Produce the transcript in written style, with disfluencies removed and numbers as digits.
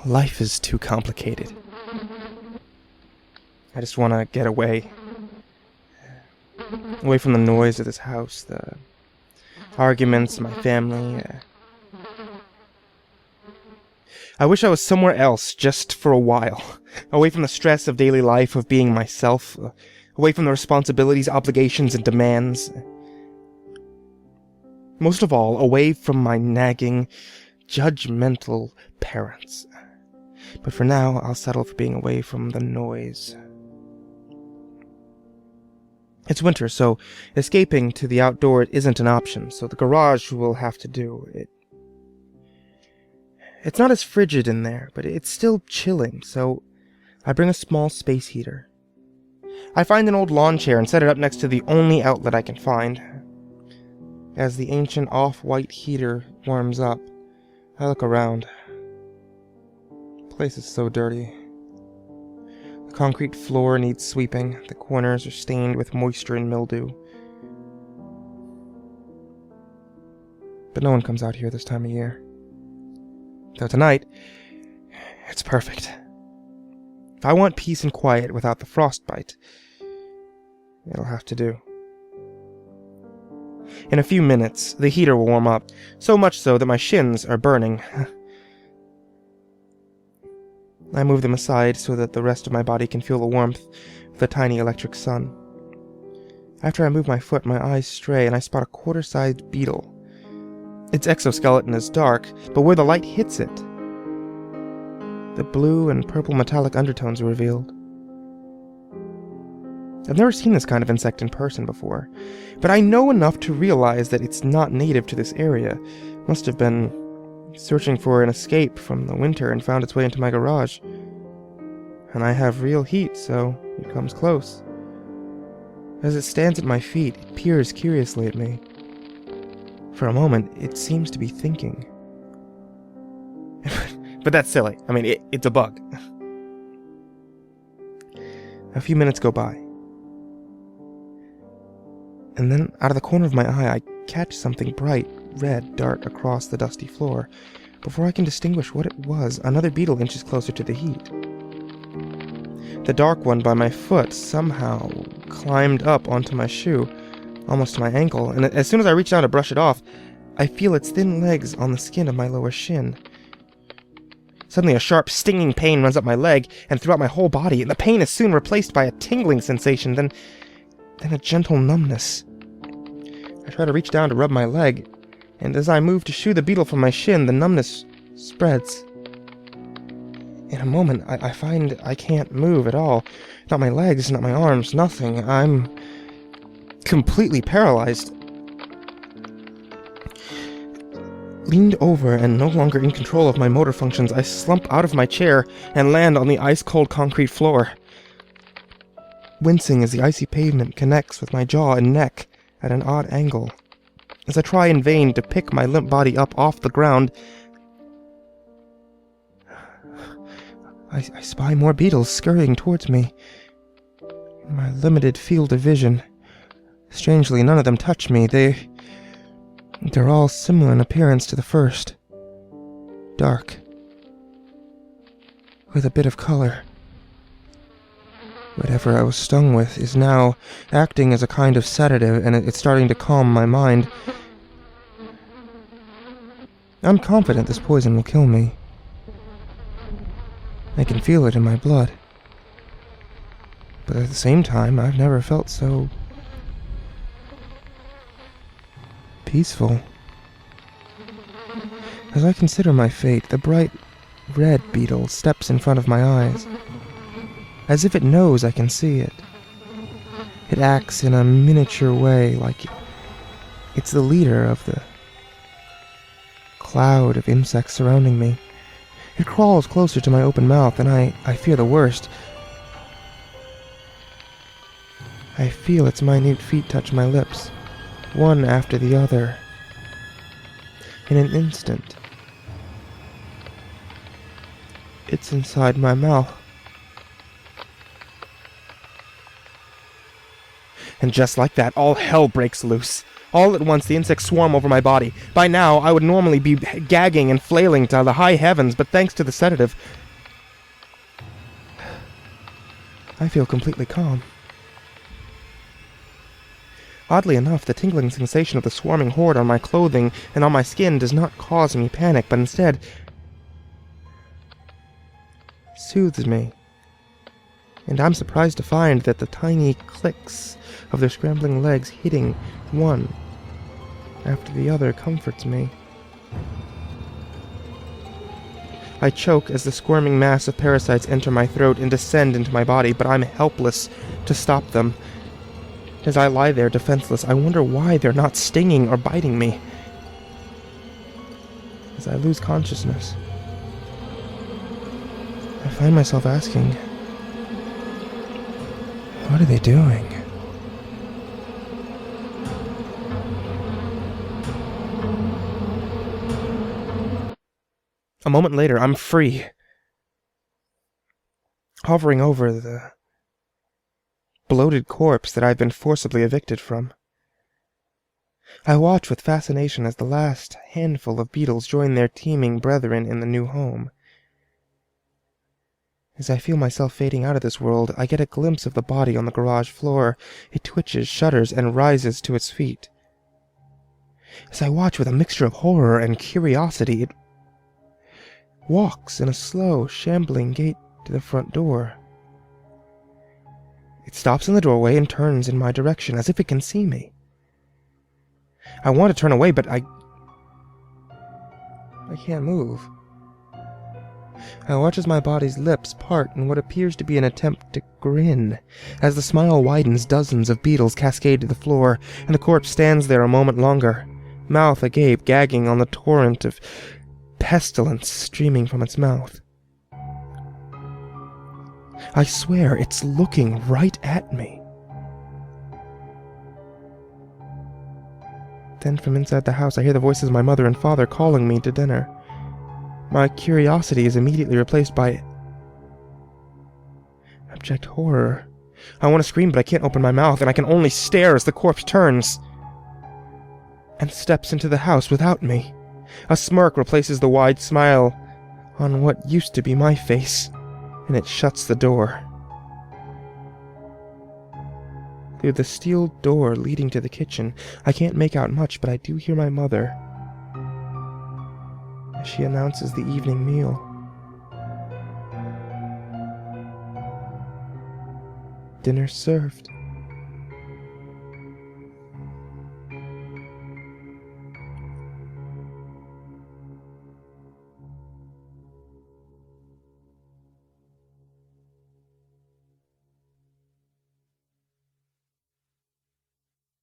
Life is too complicated. I just want to get away. Away from the noise of this house, the arguments, my family. I wish I was somewhere else, just for a while. Away from the stress of daily life, of being myself. Away from the responsibilities, obligations, and demands. Most of all, away from my nagging, judgmental parents. But for now, I'll settle for being away from the noise. It's winter, so escaping to the outdoor isn't an option, so the garage will have to do. It's not as frigid in there, but it's still chilling, so I bring a small space heater. I find an old lawn chair and set it up next to the only outlet I can find. As the ancient off-white heater warms up, I look around. The place is so dirty. The concrete floor needs sweeping. The corners are stained with moisture and mildew. But no one comes out here this time of year. So tonight, it's perfect. If I want peace and quiet without the frostbite, it'll have to do. In a few minutes, the heater will warm up, so much so that my shins are burning. I move them aside so that the rest of my body can feel the warmth of the tiny electric sun. After I move my foot, my eyes stray and I spot a quarter-sized beetle. Its exoskeleton is dark, but where the light hits it, the blue and purple metallic undertones are revealed. I've never seen this kind of insect in person before, but I know enough to realize that it's not native to this area. It must have been searching for an escape from the winter and found its way into my garage. And I have real heat, so it comes close. As it stands at my feet, it peers curiously at me. For a moment, it seems to be thinking. But that's silly. I mean, it's a bug. A few minutes go by. And then, out of the corner of my eye, I catch something bright red dart across the dusty floor. Before I can distinguish what it was, another beetle inches closer to the heat. The dark one by my foot somehow climbed up onto my shoe, almost to my ankle, and as soon as I reach down to brush it off, I feel its thin legs on the skin of my lower shin. Suddenly a sharp, stinging pain runs up my leg and throughout my whole body, and the pain is soon replaced by a tingling sensation, then a gentle numbness. I try to reach down to rub my leg, and as I move to shoo the beetle from my shin, the numbness spreads. In a moment, I find I can't move at all. Not my legs, not my arms, nothing. I'm completely paralyzed. Leaned over and no longer in control of my motor functions, I slump out of my chair and land on the ice-cold concrete floor. Wincing as the icy pavement connects with my jaw and neck at an odd angle. As I try in vain to pick my limp body up off the ground, I spy more beetles scurrying towards me. In my limited field of vision, strangely, none of them touch me. They're all similar in appearance to the first. Dark. With a bit of color. Whatever I was stung with is now acting as a kind of sedative, and it's starting to calm my mind. I'm confident this poison will kill me. I can feel it in my blood. But at the same time, I've never felt so peaceful. As I consider my fate, the bright red beetle steps in front of my eyes. As if it knows I can see it. It acts in a miniature way, like it's the leader of the cloud of insects surrounding me. It crawls closer to my open mouth, and I fear the worst. I feel its minute feet touch my lips, one after the other. In an instant, it's inside my mouth. And just like that, all hell breaks loose. All at once, the insects swarm over my body. By now, I would normally be gagging and flailing to the high heavens, but thanks to the sedative, I feel completely calm. Oddly enough, the tingling sensation of the swarming horde on my clothing and on my skin does not cause me panic, but instead soothes me. And I'm surprised to find that the tiny clicks of their scrambling legs hitting one after the other comforts me. I choke as the squirming mass of parasites enter my throat and descend into my body, but I'm helpless to stop them. As I lie there defenseless, I wonder why they're not stinging or biting me. As I lose consciousness, I find myself asking, what are they doing? A moment later, I'm free, hovering over the bloated corpse that I've been forcibly evicted from. I watch with fascination as the last handful of beetles join their teeming brethren in the new home. As I feel myself fading out of this world, I get a glimpse of the body on the garage floor. It twitches, shudders, and rises to its feet. As I watch with a mixture of horror and curiosity, it walks in a slow, shambling gait to the front door. It stops in the doorway and turns in my direction, as if it can see me. I want to turn away, but I can't move. I watch as my body's lips part in what appears to be an attempt to grin. As the smile widens, dozens of beetles cascade to the floor, and the corpse stands there a moment longer, mouth agape, gagging on the torrent of pestilence streaming from its mouth. I swear it's looking right at me. Then from inside the house I hear the voices of my mother and father calling me to dinner. My curiosity is immediately replaced by abject horror. I want to scream, but I can't open my mouth, and I can only stare as the corpse turns and steps into the house without me. A smirk replaces the wide smile on what used to be my face, and it shuts the door. Through the steel door leading to the kitchen, I can't make out much, but I do hear my mother as she announces the evening meal. Dinner served.